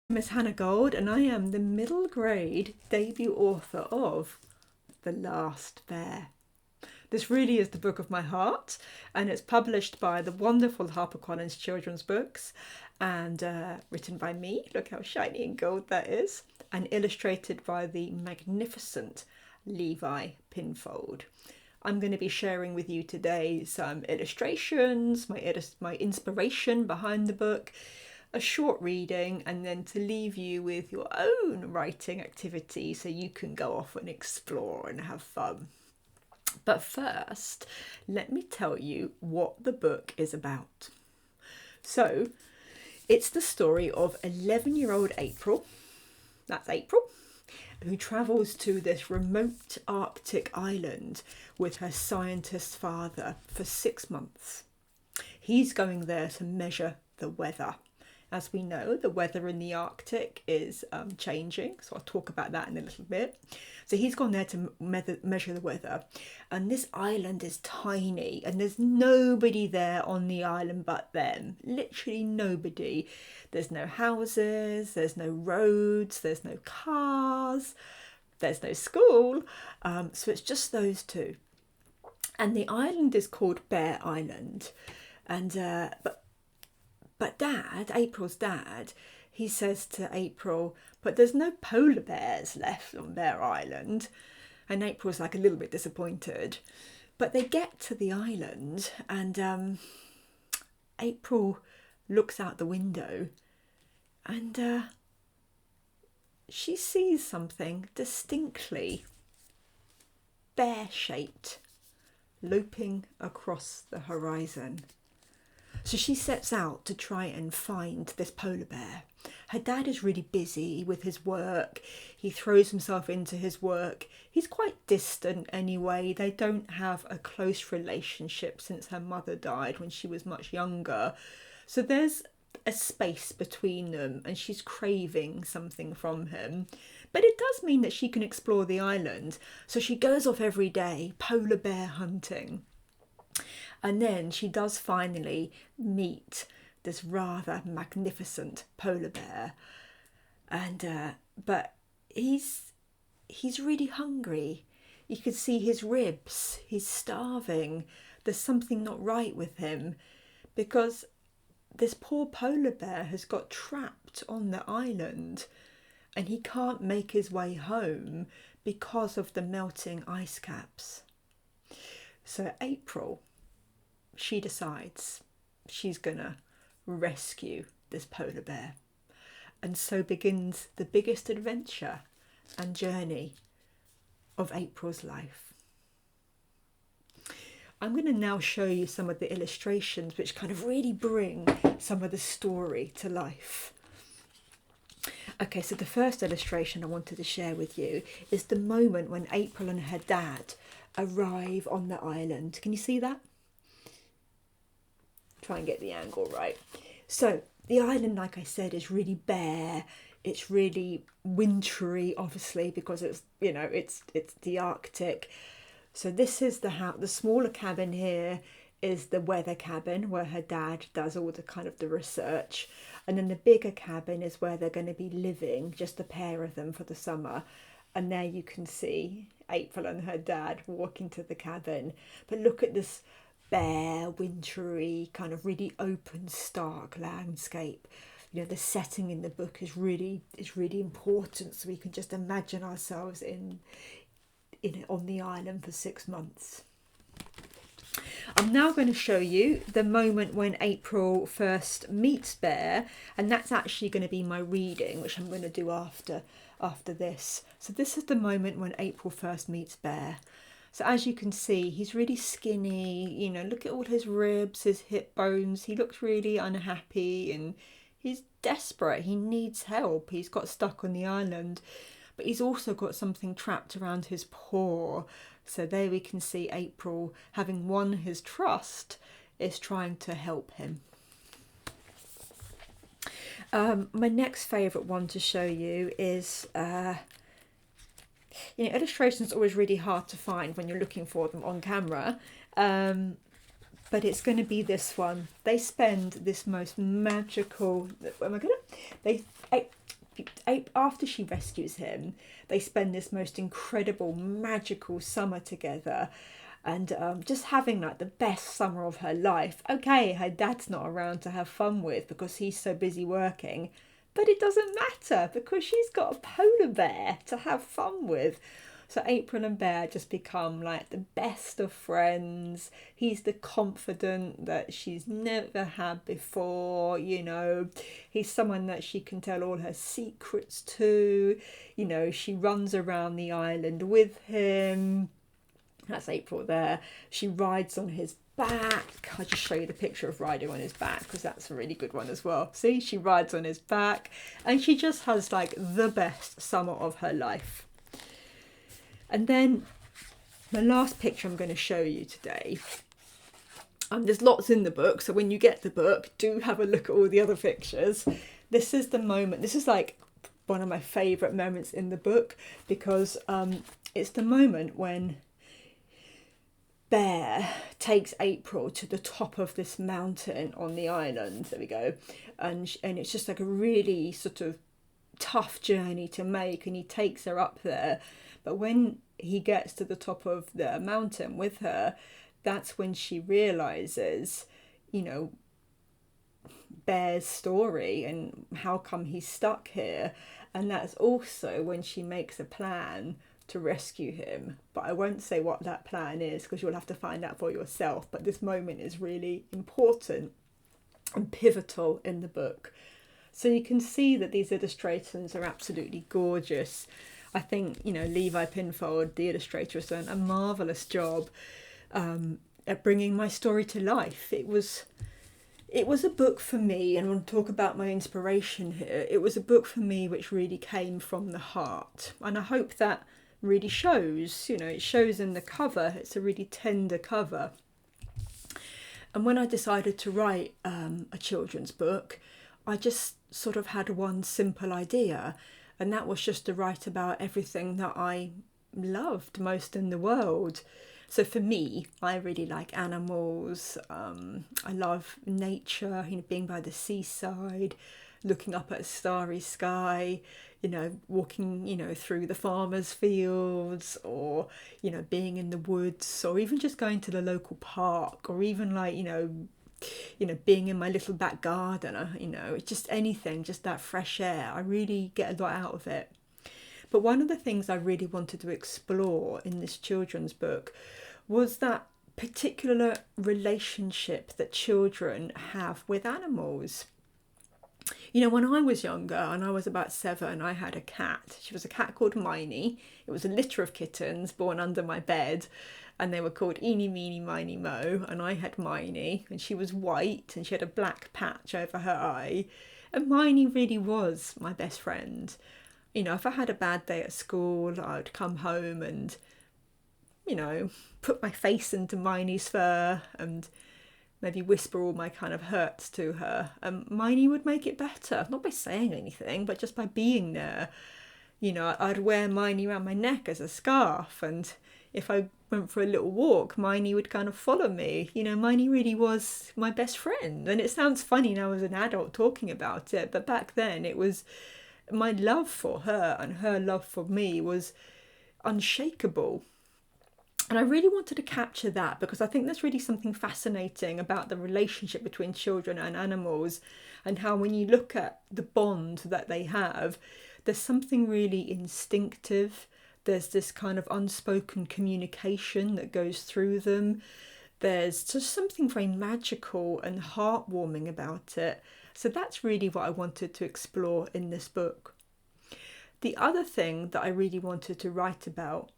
Miss Hannah Gold, and I am the middle grade debut author of The Last Bear. This really is the book of my heart, and it's published by the wonderful HarperCollins Children's Books and written by me. Look how shiny and gold that is, and illustrated by the magnificent Levi Pinfold. I'm going to be sharing with you today some illustrations, my inspiration behind the book, a short reading, and then to leave you with your own writing activity so you can go off and explore and have fun. But first, let me tell you what the book is about. So, it's the story of 11-year-old April, that's April, who travels to this remote Arctic island with her scientist father for 6 months. He's going there to measure the weather. As we know, the weather in the Arctic is changing, so I'll talk about that in a little bit. So he's gone there to measure the weather, and this island is tiny, and there's nobody there on the island but them. Literally nobody. There's no houses, there's no roads, there's no cars, there's no school, so it's just those two. And the island is called Bear Island, and But Dad, April's dad, he says to April, but there's no polar bears left on Bear Island. And April's like a little bit disappointed. But they get to the island, and April looks out the window, and she sees something distinctly bear-shaped loping across the horizon. So she sets out to try and find this polar bear. Her dad is really busy with his work. He throws himself into his work. He's quite distant anyway. They don't have a close relationship since her mother died when she was much younger. So there's a space between them, and she's craving something from him. But it does mean that she can explore the island. So she goes off every day polar bear hunting. And then she does finally meet this rather magnificent polar bear, and but he's really hungry. You could see his ribs. He's starving. There's something not right with him, because this poor polar bear has got trapped on the island, and he can't make his way home because of the melting ice caps. So April, she decides she's gonna rescue this polar bear. And so begins the biggest adventure and journey of April's life. I'm going to now show you some of the illustrations which kind of really bring some of the story to life. Okay, so the first illustration I wanted to share with you is the moment when April and her dad arrive on the island. Can you see that? Try and get the angle right. So the island, like I said, is really bare. It's really wintry, obviously, because it's the Arctic. So this is the house. The smaller cabin here is the weather cabin where her dad does all the kind of the research, and then the bigger cabin is where they're going to be living, just a pair of them for the summer. And there you can see April and her dad walk into the cabin. But look at this bare, wintry, kind of really open, stark landscape. You know, the setting in the book is really important, so we can just imagine ourselves on the island for 6 months. I'm now going to show you the moment when April first meets Bear, and that's actually going to be my reading, which I'm going to do after this. So this is the moment when April first meets Bear. So as you can see, he's really skinny, you know, look at all his ribs, his hip bones. He looks really unhappy and he's desperate. He needs help. He's got stuck on the island, but he's also got something trapped around his paw. So there we can see April, having won his trust, is trying to help him. My next favourite one to show you is illustrations are always really hard to find when you're looking for them on camera, but it's going to be this one. They spend this most magical, after she rescues him, they spend this most incredible, magical summer together, and just having like the best summer of her life. Okay, her dad's not around to have fun with because he's so busy working, but it doesn't matter because she's got a polar bear to have fun with. So April and Bear just become like the best of friends. He's the confidant that she's never had before, you know. He's someone that she can tell all her secrets to. You know, she runs around the island with him. That's April there. She rides on his back. I'll just show you the picture of riding on his back because that's a really good one as well. See, she rides on his back and she just has like the best summer of her life. And then the last picture I'm going to show you today, there's lots in the book, so when you get the book, do have a look at all the other pictures. This is the moment, this is like one of my favourite moments in the book because it's the moment when Bear takes April to the top of this mountain on the island. There we go. And it's just like a really sort of tough journey to make, and he takes her up there. But when he gets to the top of the mountain with her, that's when she realises, you know, Bear's story and how come he's stuck here. And that's also when she makes a plan to rescue him. But I won't say what that plan is because you'll have to find out for yourself. But this moment is really important and pivotal in the book. So you can see that these illustrations are absolutely gorgeous. I think, you know, Levi Pinfold, the illustrator, has done a marvellous job at bringing my story to life. It was a book for me, and I want to talk about my inspiration here. It was a book for me which really came from the heart. And I hope that really shows, you know, it shows in the cover. It's a really tender cover. And when I decided to write a children's book, I just sort of had one simple idea, and that was just to write about everything that I loved most in the world. So for me, I really like animals. I love nature, you know, being by the seaside, looking up at a starry sky, you know, walking, you know, through the farmers' fields, or, you know, being in the woods, or even just going to the local park, or even like, you know, being in my little back garden, you know, just anything, just that fresh air. I really get a lot out of it. But one of the things I really wanted to explore in this children's book was that particular relationship that children have with animals. You know, when I was younger, and I was about 7, I had a cat. She was a cat called Miney. It was a litter of kittens born under my bed, and they were called Eeny, Meeny, Miny, Mo, and I had Miney, and she was white, and she had a black patch over her eye, and Miney really was my best friend. You know, if I had a bad day at school, I'd come home and, you know, put my face into Miney's fur and maybe whisper all my kind of hurts to her, and Miney would make it better, not by saying anything, but just by being there. You know, I'd wear Miney around my neck as a scarf, and if I went for a little walk, Miney would kind of follow me. You know, Miney really was my best friend. And it sounds funny now as an adult talking about it, but back then it was, my love for her and her love for me was unshakable. And I really wanted to capture that because I think there's really something fascinating about the relationship between children and animals, and how when you look at the bond that they have, there's something really instinctive. There's this kind of unspoken communication that goes through them. There's just something very magical and heartwarming about it. So that's really what I wanted to explore in this book. The other thing that I really wanted to write about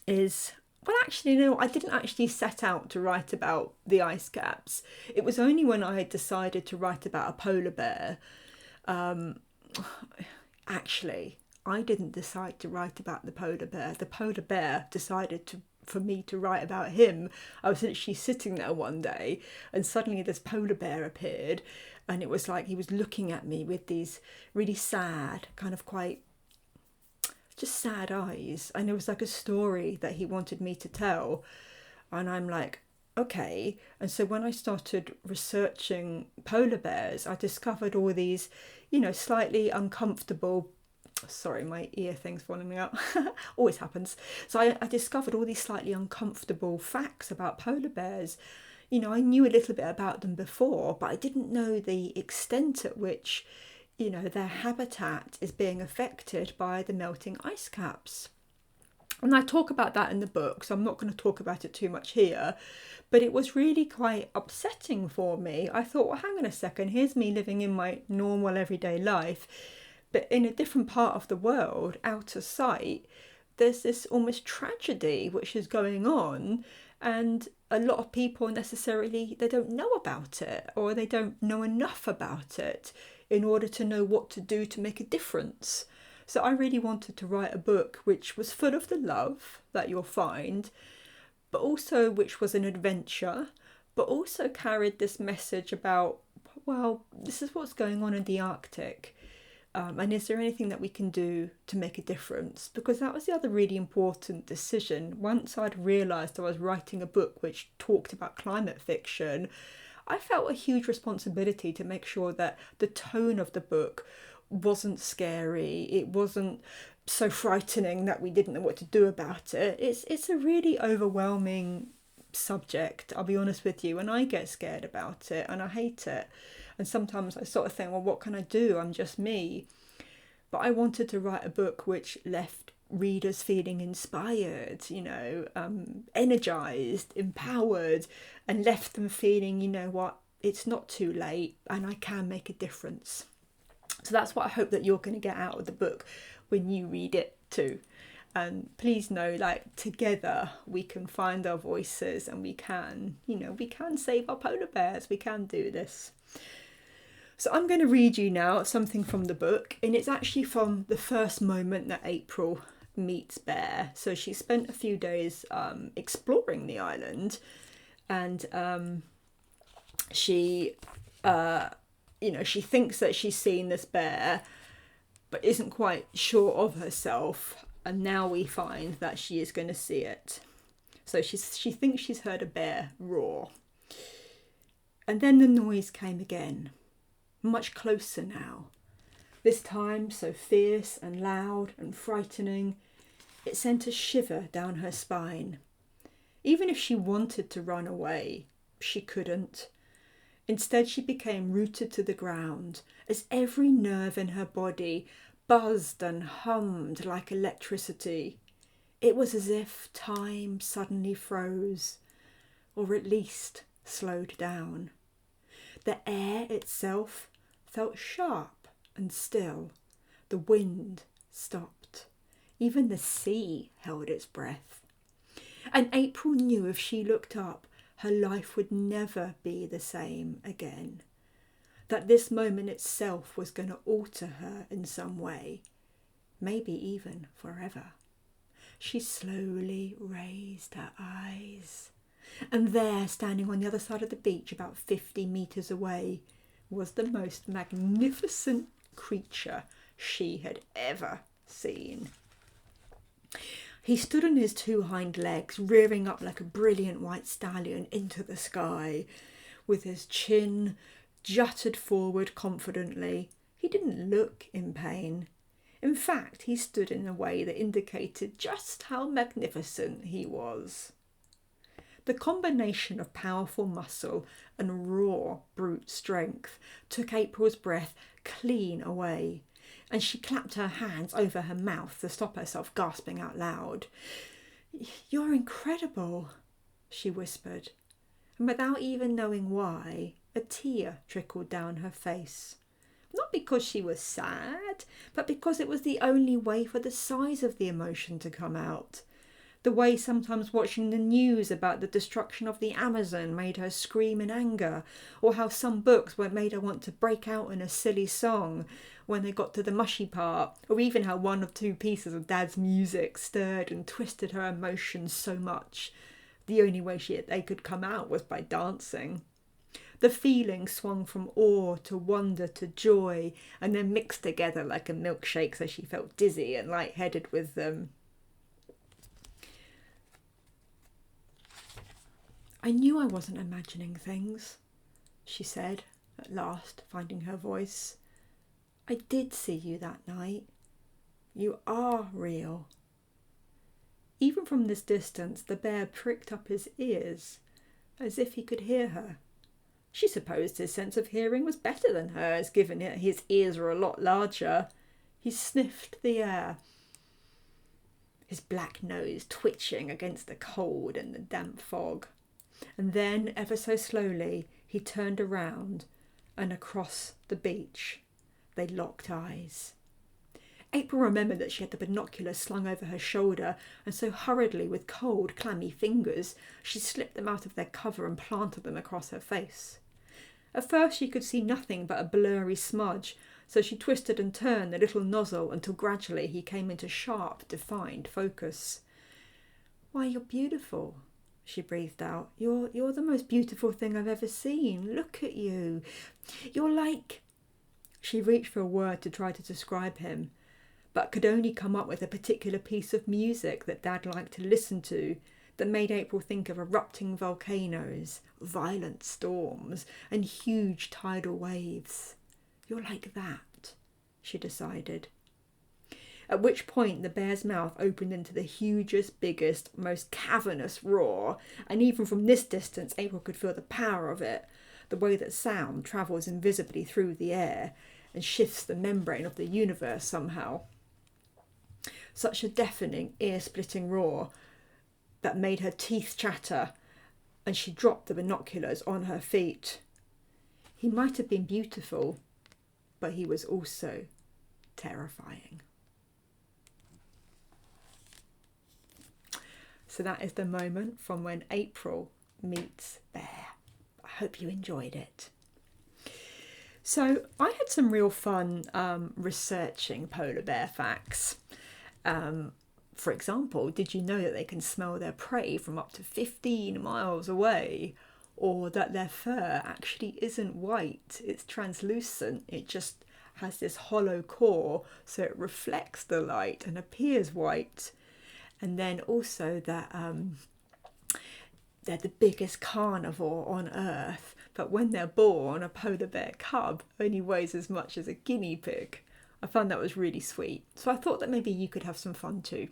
is, well, actually, no, I didn't actually set out to write about the ice caps. It was only when I had decided to write about a polar bear. Actually, I didn't decide to write about the polar bear. The polar bear decided for me to write about him. I was literally sitting there one day and suddenly this polar bear appeared, and it was like he was looking at me with these really sad, kind of quite just sad eyes, and it was like a story that he wanted me to tell. And I'm like, okay. And so when I started researching polar bears, I discovered all these, slightly uncomfortable. Sorry, my ear thing's falling out. Always happens. So I discovered all these slightly uncomfortable facts about polar bears. I knew a little bit about them before, but I didn't know the extent at which, their habitat is being affected by the melting ice caps. And I talk about that in the book, so I'm not going to talk about it too much here. But it was really quite upsetting for me. I thought, well, hang on a second, here's me living in my normal everyday life, but in a different part of the world, out of sight, there's this almost tragedy which is going on, and a lot of people necessarily, they don't know about it, or they don't know enough about it in order to know what to do to make a difference. So I really wanted to write a book which was full of the love that you'll find, but also which was an adventure, but also carried this message about, well, this is what's going on in the Arctic. And is there anything that we can do to make a difference? Because that was the other really important decision. Once I'd realised I was writing a book which talked about climate fiction, I felt a huge responsibility to make sure that the tone of the book wasn't scary. It wasn't so frightening that we didn't know what to do about it. It's a really overwhelming subject, I'll be honest with you, and I get scared about it and I hate it. And sometimes I sort of think, well, what can I do? I'm just me. But I wanted to write a book which left readers feeling inspired, energized, empowered, and left them feeling, it's not too late and I can make a difference. So that's what I hope that you're going to get out of the book when you read it too. And please know, together we can find our voices and we can save our polar bears. We can do this. So I'm going to read you now something from the book, and it's actually from the first moment that April meets Bear. So she spent a few days exploring the island, and she thinks that she's seen this bear, but isn't quite sure of herself. And now we find that she is going to see it. So she thinks she's heard a bear roar. And then the noise came again, much closer now. This time so fierce and loud and frightening, it sent a shiver down her spine. Even if she wanted to run away, she couldn't. Instead, she became rooted to the ground as every nerve in her body buzzed and hummed like electricity. It was as if time suddenly froze, or at least slowed down. The air itself felt sharp and still. The wind stopped. Even the sea held its breath. And April knew if she looked up, her life would never be the same again. That this moment itself was going to alter her in some way, maybe even forever. She slowly raised her eyes, and there, standing on the other side of the beach, about 50 metres away, was the most magnificent creature she had ever seen. He stood on his two hind legs, rearing up like a brilliant white stallion into the sky, with his chin jutted forward confidently. He didn't look in pain. In fact, he stood in a way that indicated just how magnificent he was. The combination of powerful muscle and raw brute strength took April's breath clean away, and she clapped her hands over her mouth to stop herself gasping out loud. "You're incredible," she whispered, and without even knowing why, a tear trickled down her face. Not because she was sad, but because it was the only way for the size of the emotion to come out. The way sometimes watching the news about the destruction of the Amazon made her scream in anger, or how some books made her want to break out in a silly song when they got to the mushy part, or even how one or two pieces of Dad's music stirred and twisted her emotions so much. The only way they could come out was by dancing. The feeling swung from awe to wonder to joy, and then mixed together like a milkshake, so she felt dizzy and lightheaded with them. I knew I wasn't imagining things, she said, at last, finding her voice. I did see you that night. You are real. Even from this distance, the bear pricked up his ears, as if he could hear her. She supposed his sense of hearing was better than hers, given that his ears were a lot larger. He sniffed the air, his black nose twitching against the cold and the damp fog. And then, ever so slowly, he turned around and across the beach. They locked eyes. April remembered that she had the binoculars slung over her shoulder, and so hurriedly, with cold, clammy fingers, she slipped them out of their cover and planted them across her face. At first she could see nothing but a blurry smudge, so she twisted and turned the little nozzle until gradually he came into sharp, defined focus. Why, you're beautiful, she breathed out. You're the most beautiful thing I've ever seen. Look at you. You're like... She reached for a word to try to describe him, but could only come up with a particular piece of music that Dad liked to listen to that made April think of erupting volcanoes, violent storms, and huge tidal waves. You're like that, she decided. At which point the bear's mouth opened into the hugest, biggest, most cavernous roar, and even from this distance April could feel the power of it, the way that sound travels invisibly through the air and shifts the membrane of the universe somehow. Such a deafening, ear-splitting roar that made her teeth chatter, and she dropped the binoculars on her feet. He might have been beautiful, but he was also terrifying. So that is the moment from when April meets Bear. I hope you enjoyed it. So I had some real fun researching polar bear facts. For example, did you know that they can smell their prey from up to 15 miles away? Or that their fur actually isn't white, it's translucent, it just has this hollow core so it reflects the light and appears white. And then also that they're the biggest carnivore on Earth, but when they're born, a polar bear cub only weighs as much as a guinea pig. I found that was really sweet, so I thought that maybe you could have some fun too.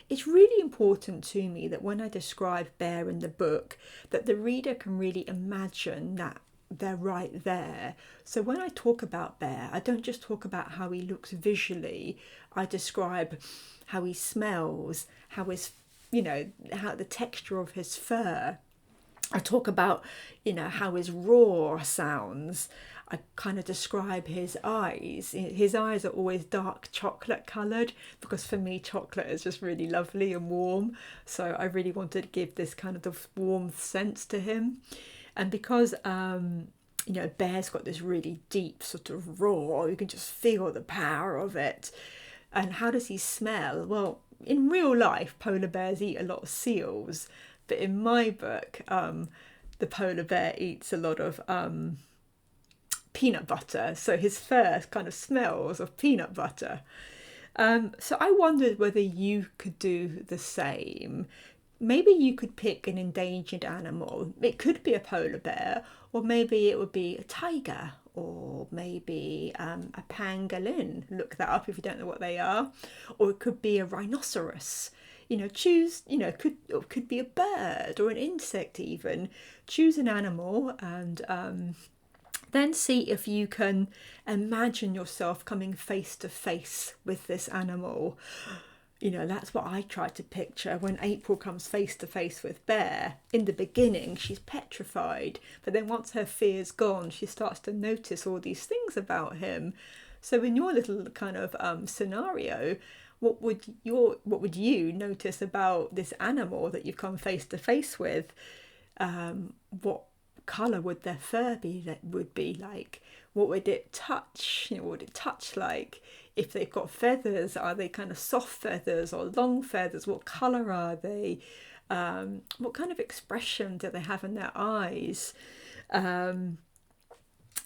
It's really important to me that when I describe Bear in the book, that the reader can really imagine that they're right there. So when I talk about Bear, I don't just talk about how he looks visually. I describe how he smells, how his, how the texture of his fur. I talk about, how his roar sounds. I kind of describe his eyes. His eyes are always dark chocolate coloured because for me chocolate is just really lovely and warm. So I really wanted to give this kind of warmth sense to him. And because, Bear's got this really deep sort of roar, you can just feel the power of it. And how does he smell? Well, in real life, polar bears eat a lot of seals. But in my book, the polar bear eats a lot of peanut butter. So his fur kind of smells of peanut butter. So I wondered whether you could do the same. Maybe you could pick an endangered animal. It could be a polar bear, or maybe it would be a tiger, or maybe a pangolin. Look that up if you don't know what they are. Or it could be a rhinoceros. Choose, could be a bird or an insect even. Choose an animal and then see if you can imagine yourself coming face to face with this animal. That's what I tried to picture when April comes face to face with Bear. In the beginning, she's petrified, but then once her fear's gone, she starts to notice all these things about him. So in your little kind of scenario, what would you notice about this animal that you've come face to face with? What colour would their fur be like? What would it touch? What would it touch like? If they've got feathers, are they kind of soft feathers or long feathers? What colour are they? What kind of expression do they have in their eyes?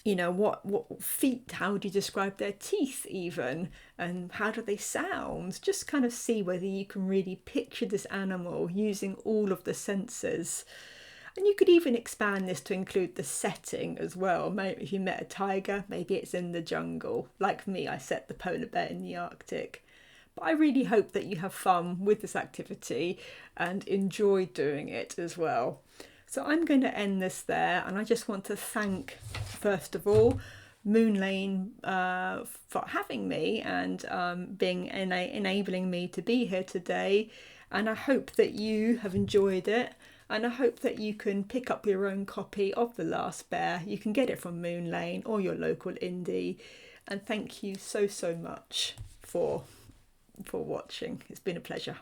What feet, how do you describe their teeth even? And how do they sound? Just kind of see whether you can really picture this animal using all of the senses. And you could even expand this to include the setting as well. Maybe if you met a tiger, maybe it's in the jungle. Like me, I set the polar bear in the Arctic. But I really hope that you have fun with this activity and enjoy doing it as well. So I'm going to end this there, and I just want to thank, first of all, Moon Lane for having me and enabling me to be here today. And I hope that you have enjoyed it, and I hope that you can pick up your own copy of The Last Bear. You can get it from Moon Lane or your local indie. And thank you so much for watching. It's been a pleasure.